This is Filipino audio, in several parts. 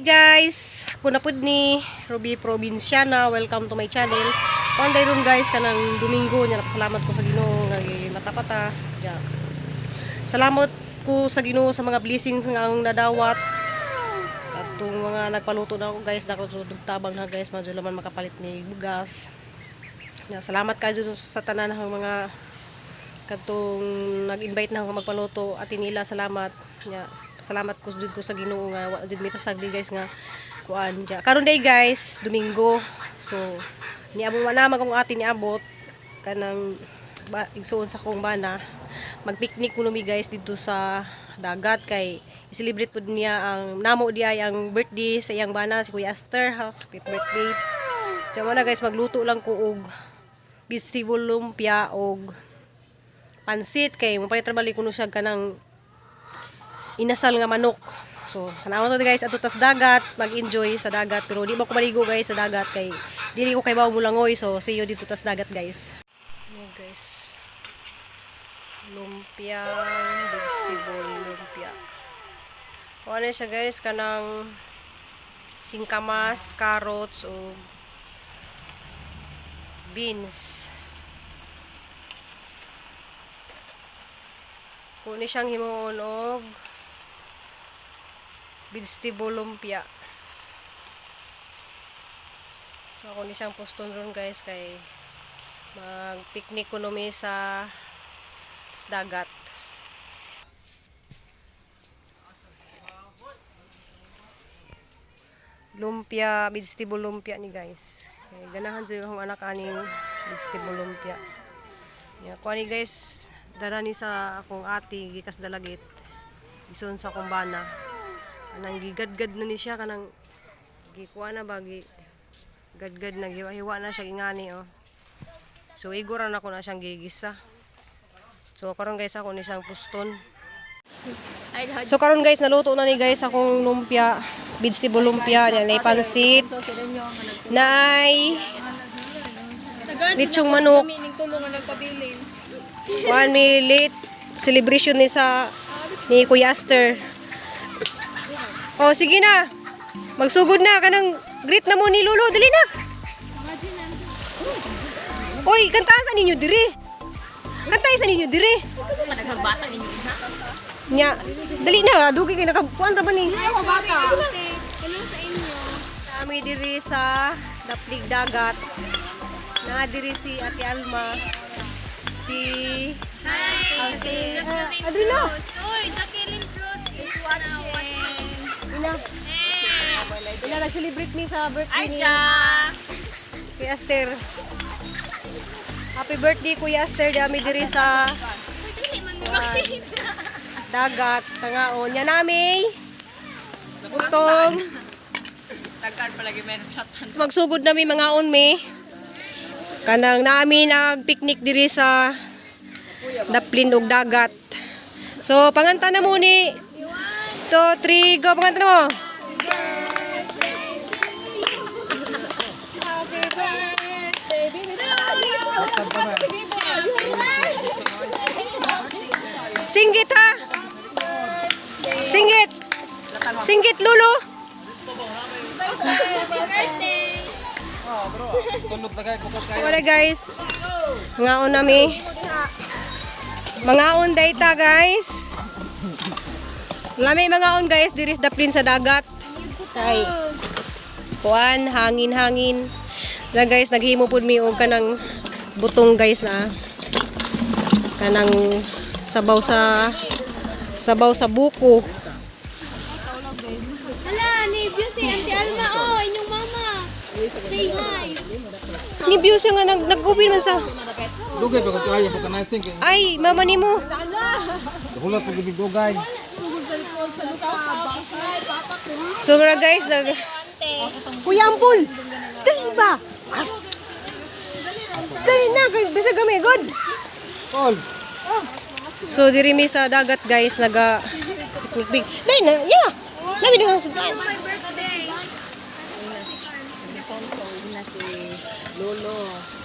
guys, ako na pud ni Ruby Provinciana. Welcome to my channel. Panday ron guys kanang Domingo nya salamat ko sa Ginoo nga matapata. Yeah. Salamat ko sa Ginoo sa mga blessings nga ang nadawat. Katong mga nagpaluto na ako guys, dako tabang na guys, madyo laman makapalit ni bugas. Yeah, salamat kayo sa tanan ng mga katong nag-invite na ako magpaluto at nila salamat. Yeah. Salamat ko jud ko sa Ginoo nga wa jud mi pasagdi guys nga kuan ja. Karon day guys, Domingo. So niabot na magong atin niabot kanang igsuon sa kong bana. Mag-picnic kuno mi guys dito sa dagat kay i-celebrate pud niya ang namo diay ang birthday sa iyang bana si Kuya Esther. Happy birthday. Diyan na guys, magluto lang ko og vegetable lumpia og pansit kay mo palit trabaho kuno siya kanang inasal nga manok. So, kanawon to guys ato tas dagat, mag-enjoy sa dagat pero di mo ko maligo guys sa dagat kay dili ko kay bawo mulangoy. So, see you dito tas dagat guys. Ayan guys. Lumpia, vegetable lumpia. Ano siya guys kanang singkamas, carrots o beans. Kuni siyang himuon og vegetable lumpia. So ako ni siyang poston ron guys kay mag-picnic kuno mi sa dagat. Lumpia, vegetable lumpia ni guys. Kay ganahan jud akong anak aning vegetable lumpia. Ya, kuha ni guys, dala ni sa akong ati gikas dalagit. Ison sa akong bana. Kanang gigad-gad na ni siya kanang gikuha na bagi gad-gad na hiwa na siya ingani oh. So iguran ako na siyang gigisa. So karon guys ako ni siyang puston. So karon guys naluto na ni guys akong lumpia, vegetable lumpia, na pansit. Naay litsong manok. 1 minute celebration ni sa ni Kuya Esther. Oh, sige na. Magsugod na kanang greet na mo ni Lolo, dali na. Oy, kantahan sa ninyo diri. Kantahan sa ninyo diri. Naghagbata ninyo ha. Nya, dali na, dugi kay nakakuan ra ba ni? Ako bata. Hello sa inyo. Kami diri sa daplig dagat. Na diri si Ate Alma. Si Hi, Jacqueline Adrina. Cruz. Uy, Jacqueline Cruz is watching. Ina, Hey. ina nag-celebrate mi sa birthday Hi, ni Ja. Kuya Esther. Happy birthday Kuya Esther, dami diri sa Dili man mo makita. dagat, tangaon. Nya nami. Utong. Tagkan palagi may nagsatan. Magsugod na mi mga mi. Kanang namin nag-picnic diri sa daplin ug dagat. So panganta na mo ni 2, 3, go panganta na mo. Singgit ha. Singgit. Singgit Lulu. Birthday. Wala guys. Mangaon nami. Mangaon dayta guys. Lami mangaon guys diri sa daplin sa dagat. Kay kuan hangin-hangin. Na guys naghimo pud mi og kanang butong guys na kanang sabaw sa buko. Hala, ni si Auntie Alma oh, inyong mama. Say hi. Ni views nga nag-ubin man sa. Dugay pa ko ayo pa nasing kay Ay, mama nimo. hulat pa gid dugay. So mga guys, Kuya Ampul. Dali ba? As. Dali na, bisa gamay good. All. So diri mi sa dagat guys, naga picnic. Dali na, yeah. Dali na sa My birthday.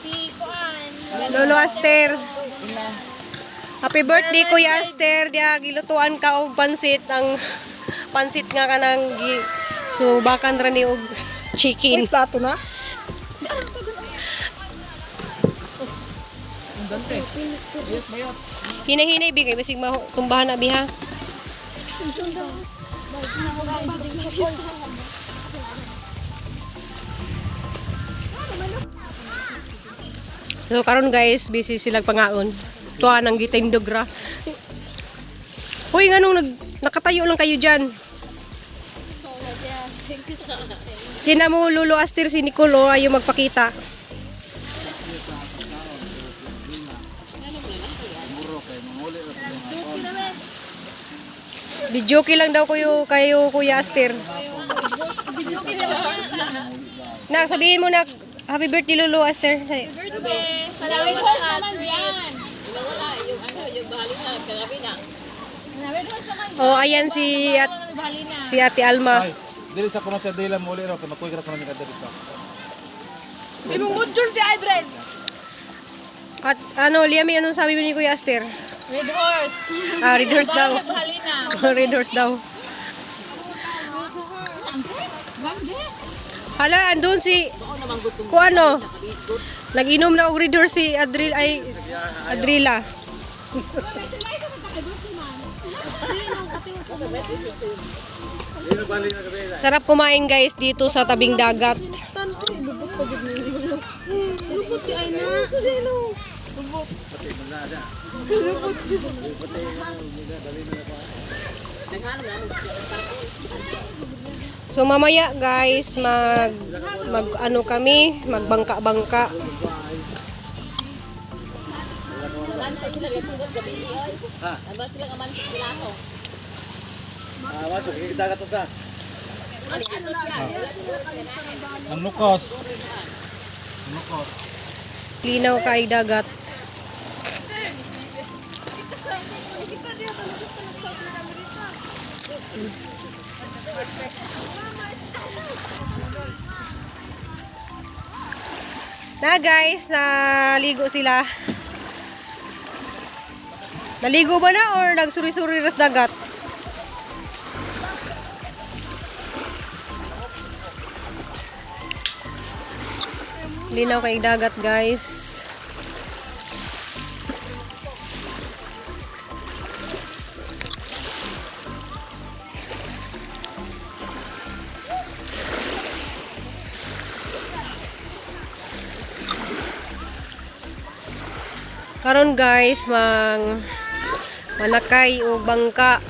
Si Kuan. Lolo Aster. Happy birthday Kuya Aster. Dia gilutuan ka og pansit ang pansit nga kanang So bakan ra ni og chicken. Plato na? Hinay-hinay bigay basig matumbahan na biha. So karon guys, busy silang pangaon. Tuwa nang gitindog ra. Hoy nganong nakatayo lang kayo diyan. Kina mo Lolo Aster si Nicolo ayo magpakita. Bidyoki lang daw kayo Kuya Aster. Nak, sabihin mo na happy birthday Lolo Aster. Birthday! Salamat Catherine! Oh, ayan si Ate Alma. Ay, dili sa kuno siya dili mo uli ra kay makuy ra kuno ni kadto dito. Di mo mudjol di Adren. At Liami, anong sabi mo ni Kuya Aster? Red horse! Red horse daw. Halina! Red horse daw. Hala, andun si nag-inom na og red horse si Adrila. Sarap kumain guys dito sa tabing dagat. So mamaya guys, magbangka-bangka. Masuk kita ka ta. Ang lukos. Linaw kay dagat. Na guys, naligo sila. Naligo ba na or nagsuri-suri ras dagat? Linaw kay dagat guys. Karon guys, manakay o bangka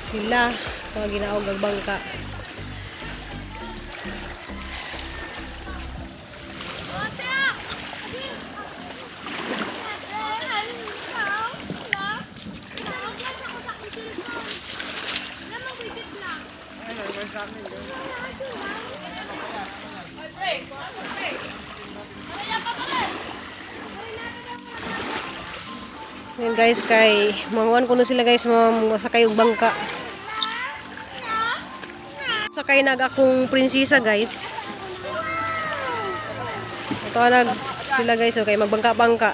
sila. Mga ginaog ang bangka. Yan guys, kay manguan ko na sila guys, sakay og bangka. Sakay nag akong prinsesa guys. Ito nag sila guys, okay, magbangka-bangka.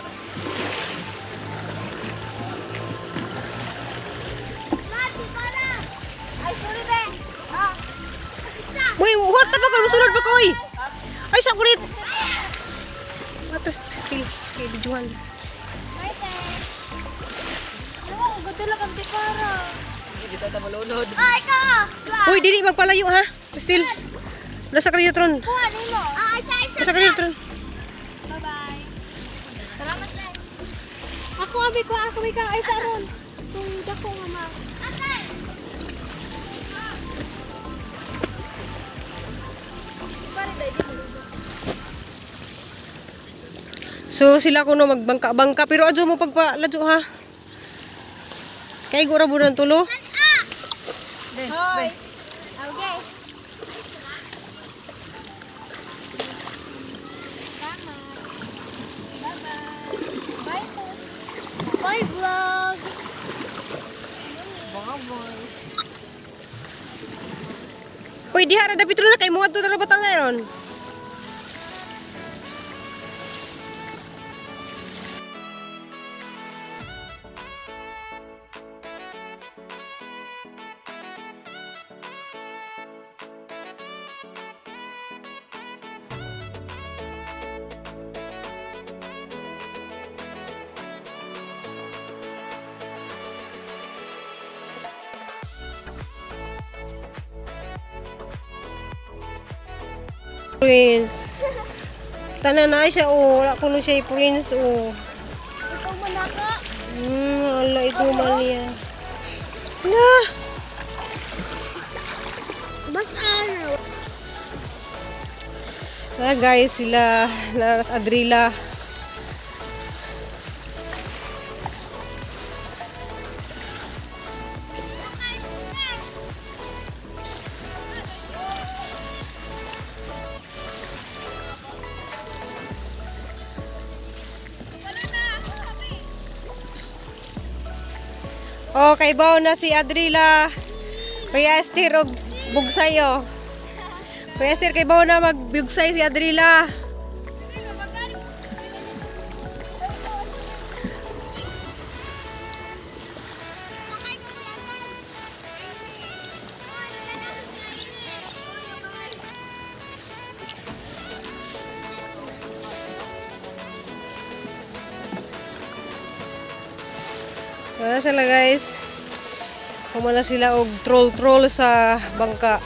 Uy, what the fuck? Musunod pa ko, uy! Ay, sakurit! Matras, still, kay Bijuan. Ay ka! Uy, dili magpalayo ha. Still. Nasa karyotron. Kuha nimo. Isa-isa. Nasa karyotron. Bye-bye. Salamat na. Ako ka ay sa ron. Tung dako nga ma. So sila kuno magbangka-bangka pero adyo mo pagpaladyo ha. Kay gura budan tulo. Hoy. Okay. Bye. Bye vlog. Uy, diha ra dapit na kay mo adto ra batang ngayon. Prince. Tanan na siya, oh. Wala ko siya prince, oh. Ikaw manaka. Ala, ito mali yan. Na! Mas ano? Guys, sila na Adrila. Oh, kay bao na si Adrila. Kuya Esther og bugsay oh. Kuya Esther, kay bao na magbugsay si Adrila. So na sila guys. Humana sila og troll sa bangka.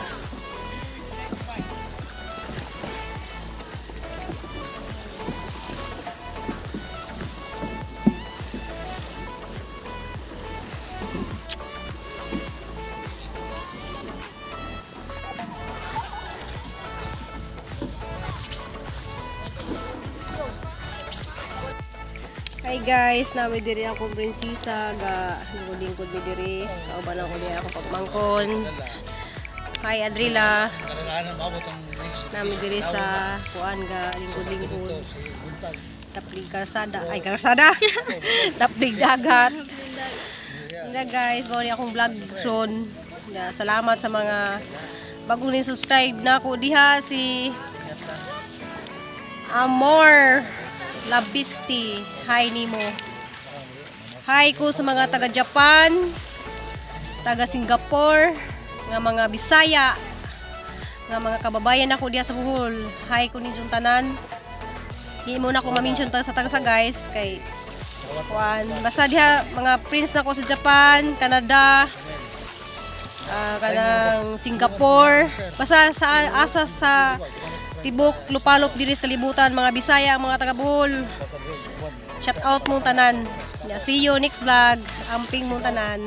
Hi guys, nami diri ako prinsesa ga lingkod mi diri. Kauban ako diri ako pagmangkon. Hi Adrila. Nami diri sa kuan ga lingkod. Taplig karsada, ay karsada. Taplig dagat. Nga guys, mao ni akong vlog ron. Salamat sa mga bagong ni subscribe na ako diha si Amor Labisti. Hi nimo. Hi ko sa mga taga Japan, taga Singapore, nga mga Bisaya, nga mga kababayan ako diha sa Bohol. Hi ko ninyong tanan. Di mo na ako ma-mention ta sa taga sa guys kay kuan. Basta diha mga prince na ko sa Japan, Canada, kanang Singapore. Basta sa asa sa tibok lupalop diri sa kalibutan, mga Bisaya, mga taga Bohol. Shout out mong tanan. See you next vlog. Amping mong tanan.